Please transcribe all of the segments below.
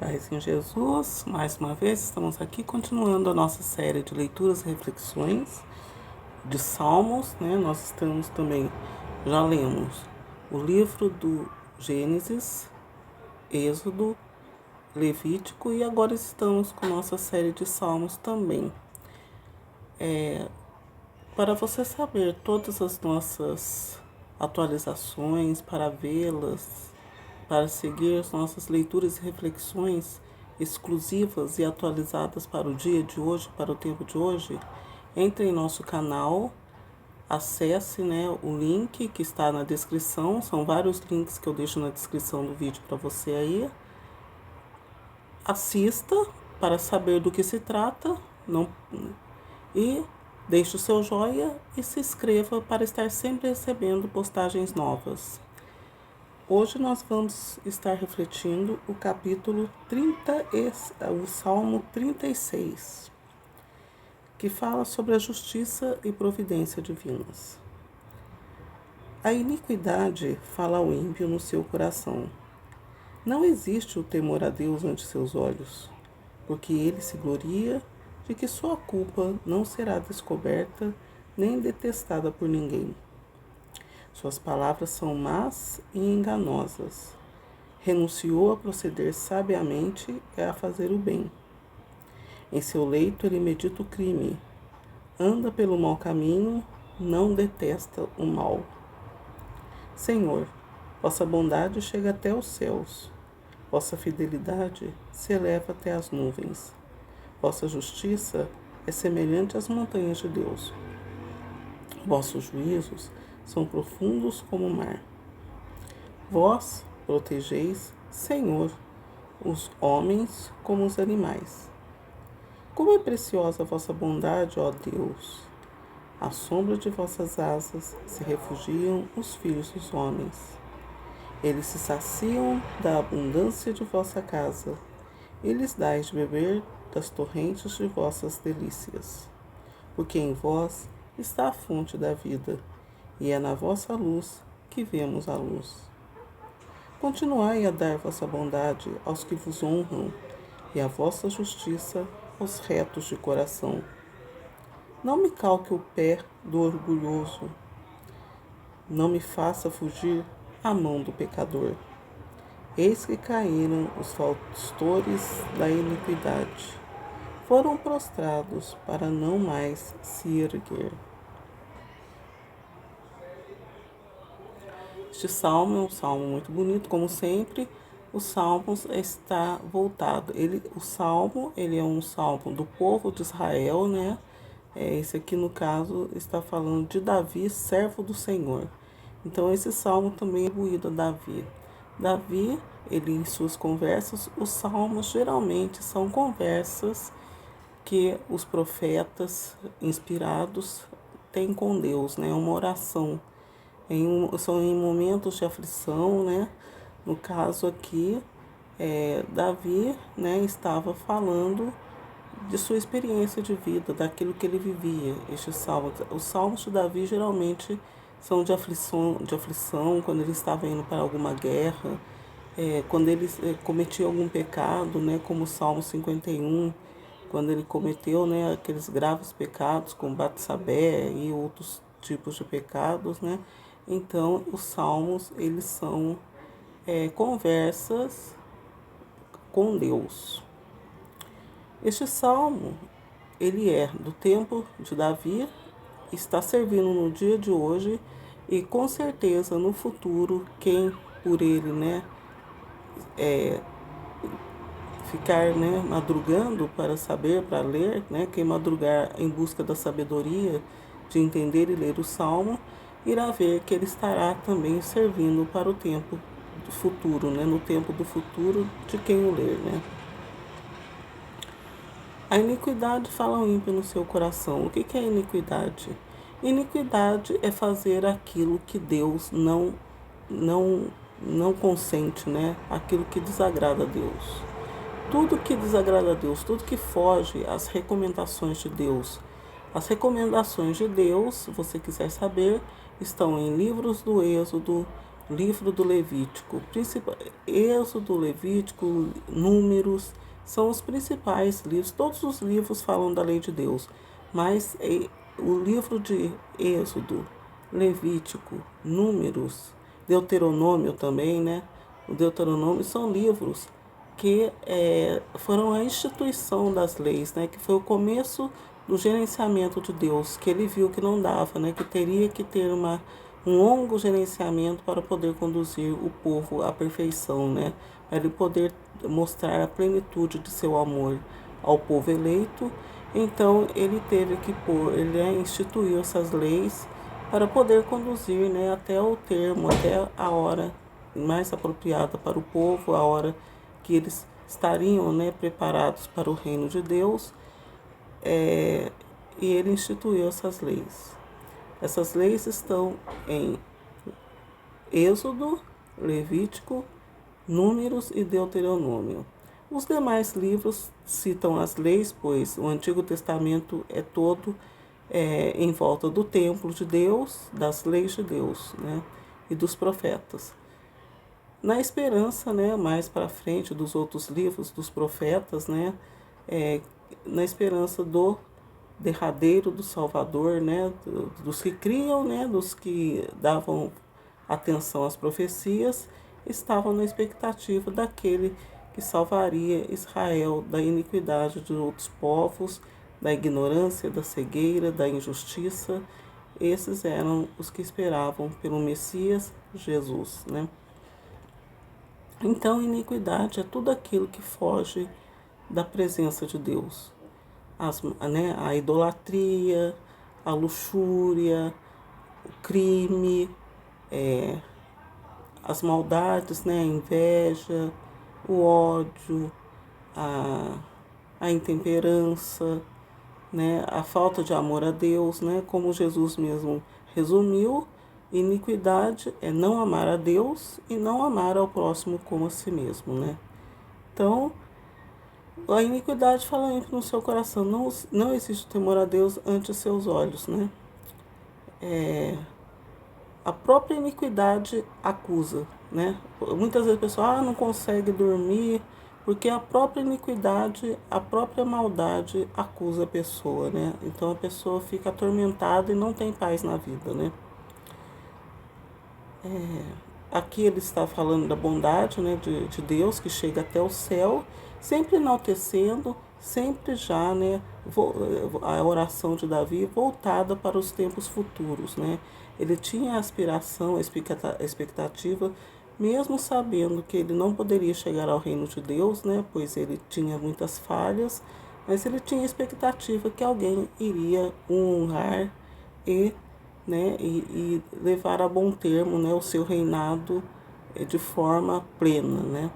Paz em Jesus, mais uma vez estamos aqui continuando a nossa série de leituras e reflexões de Salmos, né? Nós estamos também, já lemos o livro do Gênesis, Êxodo, Levítico e agora estamos com nossa série de Salmos também. Para você saber todas as nossas atualizações, para vê-las, para seguir as nossas leituras e reflexões exclusivas e atualizadas para o dia de hoje, para o tempo de hoje, entre em nosso canal, acesse, o link que está na descrição, são vários links que eu deixo na descrição do vídeo para você aí. Assista para saber do que se trata e deixe o seu joinha e se inscreva para estar sempre recebendo postagens novas. Hoje nós vamos estar refletindo o capítulo 30, o Salmo 36, que fala sobre a justiça e providência divinas. A iniquidade fala ao ímpio no seu coração. Não existe o temor a Deus ante seus olhos, porque ele se gloria de que sua culpa não será descoberta nem detestada por ninguém. Suas palavras são más e enganosas. Renunciou a proceder sabiamente e a fazer o bem. Em seu leito ele medita o crime. Anda pelo mau caminho, não detesta o mal. Senhor, vossa bondade chega até os céus. Vossa fidelidade se eleva até as nuvens. Vossa justiça é semelhante às montanhas de Deus. Vossos juízos são profundos como o mar. Vós protegeis, Senhor, os homens como os animais. Como é preciosa a vossa bondade, ó Deus! À sombra de vossas asas se refugiam os filhos dos homens. Eles se saciam da abundância de vossa casa, e lhes dais de beber das torrentes de vossas delícias. Porque em vós está a fonte da vida, e é na vossa luz que vemos a luz. Continuai a dar vossa bondade aos que vos honram, e a vossa justiça aos retos de coração. Não me calque o pé do orgulhoso, não me faça fugir a mão do pecador. Eis que caíram os faustores da iniquidade, foram prostrados para não mais se erguer. Este salmo é um salmo muito bonito, como sempre. O salmo está voltado. O salmo é um salmo do povo de Israel, né? Esse aqui, no caso, está falando de Davi, servo do Senhor. Então, esse salmo também é atribuído a Davi. Davi, ele em suas conversas, os salmos geralmente são conversas que os profetas inspirados têm com Deus, né? Uma oração. São em momentos de aflição, né? No caso aqui, Davi, né, estava falando de sua experiência de vida, daquilo que ele vivia. Os salmos de Davi geralmente são de aflição, quando ele estava indo para alguma guerra, quando ele cometia algum pecado, né, como o Salmo 51, quando ele cometeu, né, aqueles graves pecados como Batsabé e outros tipos de pecados, né? Então, os salmos, eles são conversas com Deus. Este salmo, ele é do tempo de Davi, está servindo no dia de hoje e com certeza no futuro, quem por ele, né, ficar, né, madrugando para saber, para ler, né, quem madrugar em busca da sabedoria, de entender e ler o salmo, irá ver que ele estará também servindo para o tempo do futuro, né, no tempo do futuro de quem o ler, né. A iniquidade fala ao ímpio no seu coração. O que é iniquidade? Iniquidade é fazer aquilo que Deus não consente, né? Aquilo que desagrada a Deus. Tudo que desagrada a Deus, tudo que foge às recomendações de Deus. As recomendações de Deus, se você quiser saber, estão em livros do Êxodo, livro do Levítico, Êxodo, Levítico, Números, são os principais livros. Todos os livros falam da lei de Deus, mas o livro de Êxodo, Levítico, Números, Deuteronômio também, né? O Deuteronômio são livros que foram a instituição das leis, né? Que foi o começo do gerenciamento de Deus, que ele viu que não dava, né? Que teria que ter um longo gerenciamento para poder conduzir o povo à perfeição, né? Para ele poder mostrar a plenitude de seu amor ao povo eleito. Então ele teve que ele instituiu essas leis para poder conduzir, né, até o termo, até a hora mais apropriada para o povo, a hora que eles estariam, né, preparados para o reino de Deus. E ele instituiu essas leis. Essas leis estão em Êxodo, Levítico, Números e Deuteronômio. Os demais livros citam as leis, pois o Antigo Testamento é todo em volta do templo de Deus, das leis de Deus, né, e dos profetas. Na esperança, né, mais para frente dos outros livros dos profetas, né, na esperança do derradeiro do Salvador, né, dos que criam, né, dos que davam atenção às profecias, estavam na expectativa daquele que salvaria Israel da iniquidade de outros povos, da ignorância, da cegueira, da injustiça. Esses eram os que esperavam pelo Messias Jesus, né? Então, iniquidade é tudo aquilo que foge da presença de Deus. A idolatria, a luxúria, o crime, as maldades, né, a inveja, o ódio, a intemperança, né, a falta de amor a Deus, né, como Jesus mesmo resumiu, iniquidade é não amar a Deus e não amar ao próximo como a si mesmo, né? Então, a iniquidade fala no seu coração, não existe temor a Deus ante seus olhos, né? A própria iniquidade acusa, né? Muitas vezes a pessoa não consegue dormir porque a própria iniquidade, a própria maldade acusa a pessoa, né? Então a pessoa fica atormentada e não tem paz na vida, né? Aqui ele está falando da bondade, né, de Deus que chega até o céu, sempre enaltecendo, sempre já, né, a oração de Davi voltada para os tempos futuros, né? Ele tinha a aspiração, a expectativa, mesmo sabendo que ele não poderia chegar ao reino de Deus, né, pois ele tinha muitas falhas, mas ele tinha a expectativa que alguém iria o honrar e, né, e levar a bom termo, né, o seu reinado de forma plena, né?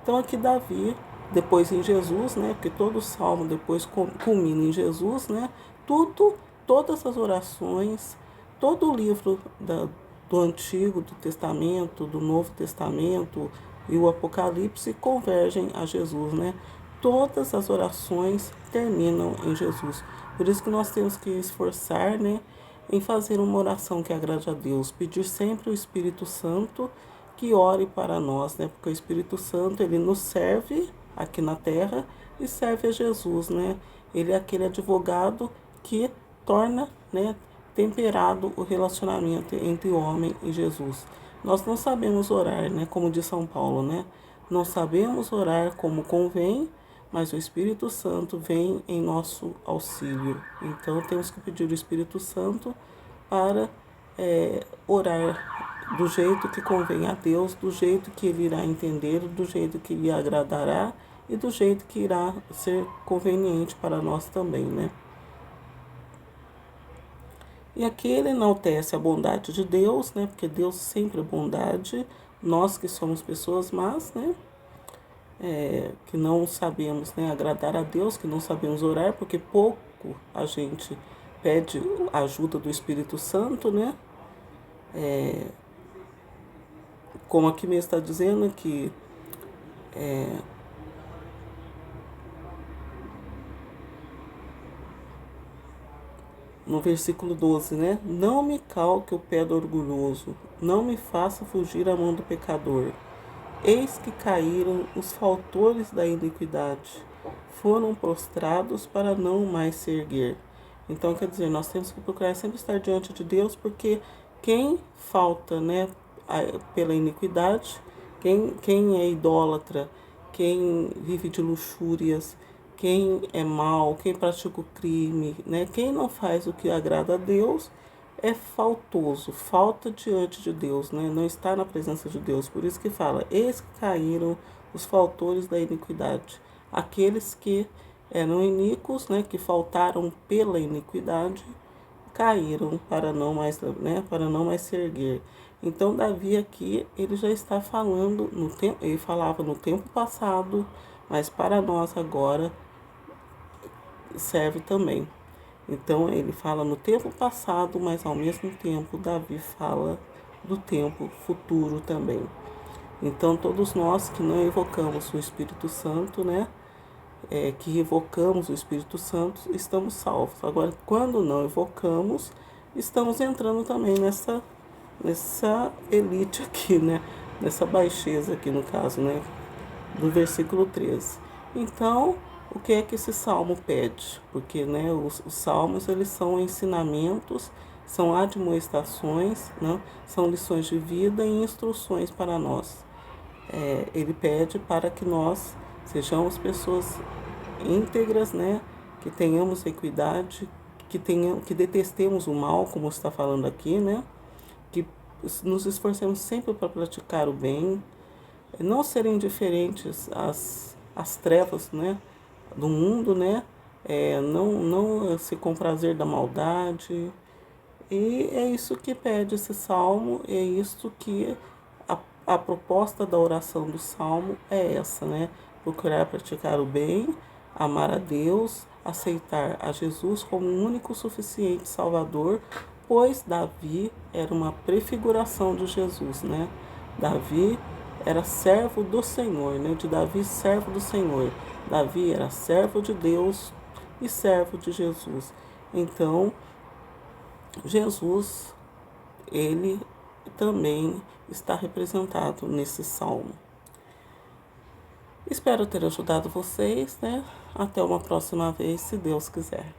Então aqui Davi, depois em Jesus, né, porque todo o salmo depois culmina em Jesus, né? Todas as orações, todo o livro do Antigo, do Testamento, do Novo Testamento e o Apocalipse convergem a Jesus, né? Todas as orações terminam em Jesus. Por isso que nós temos que esforçar, né, em fazer uma oração que agrade a Deus, pedir sempre o Espírito Santo que ore para nós, né? Porque o Espírito Santo, ele nos serve aqui na terra e serve a Jesus, né? Ele é aquele advogado que torna, né, temperado o relacionamento entre o homem e Jesus. Nós não sabemos orar, né, como diz São Paulo, né? Não sabemos orar como convém, mas o Espírito Santo vem em nosso auxílio. Então temos que pedir o Espírito Santo para orar do jeito que convém a Deus, do jeito que ele irá entender, do jeito que lhe agradará e do jeito que irá ser conveniente para nós também, né? E aqui ele enaltece a bondade de Deus, né? Porque Deus sempre é bondade, nós que somos pessoas más, né? Que não sabemos, né, agradar a Deus, que não sabemos orar, porque pouco a gente pede a ajuda do Espírito Santo, né? Como aqui mesmo está dizendo que no versículo 12, né? Não me calque o pé do orgulhoso, não me faça fugir a mão do pecador. Eis que caíram os faltores da iniquidade, foram prostrados para não mais se erguer. Então, quer dizer, nós temos que procurar sempre estar diante de Deus, porque quem falta, né, pela iniquidade, quem é idólatra, quem vive de luxúrias, quem é mau, quem pratica o crime, né, quem não faz o que agrada a Deus, é faltoso, falta diante de Deus, né? Não está na presença de Deus. Por isso que fala, eis que caíram os faltores da iniquidade. Aqueles que eram iníquos, né? Que faltaram pela iniquidade, caíram para não mais, né? Para não mais se erguer. Então Davi aqui, ele já está falando, no tempo, ele falava no tempo passado, mas para nós agora serve também. Então ele fala no tempo passado, mas ao mesmo tempo Davi fala do tempo futuro também. Então todos nós que não evocamos o Espírito Santo, né, que evocamos o Espírito Santo, estamos salvos. Agora, quando não evocamos, estamos entrando também nessa elite aqui, né, nessa baixeza aqui no caso, né, do versículo 13. Então, o que é que esse salmo pede? Porque, né, os salmos, eles são ensinamentos, são admoestações, né, são lições de vida e instruções para nós. Ele pede para que nós sejamos pessoas íntegras, né, que tenhamos equidade, que detestemos o mal, como está falando aqui, né, que nos esforcemos sempre para praticar o bem, não serem indiferentes às trevas, né, do mundo, né, não se comprazer da maldade. E é isso que pede esse salmo, é isso que a proposta da oração do salmo é essa, né? Procurar praticar o bem, amar a Deus, aceitar a Jesus como o único suficiente Salvador, pois Davi era uma prefiguração de Jesus, né? Davi era servo do Senhor, né? De Davi, servo do Senhor. Davi era servo de Deus e servo de Jesus. Então, Jesus, ele também está representado nesse salmo. Espero ter ajudado vocês, né? Até uma próxima vez, se Deus quiser.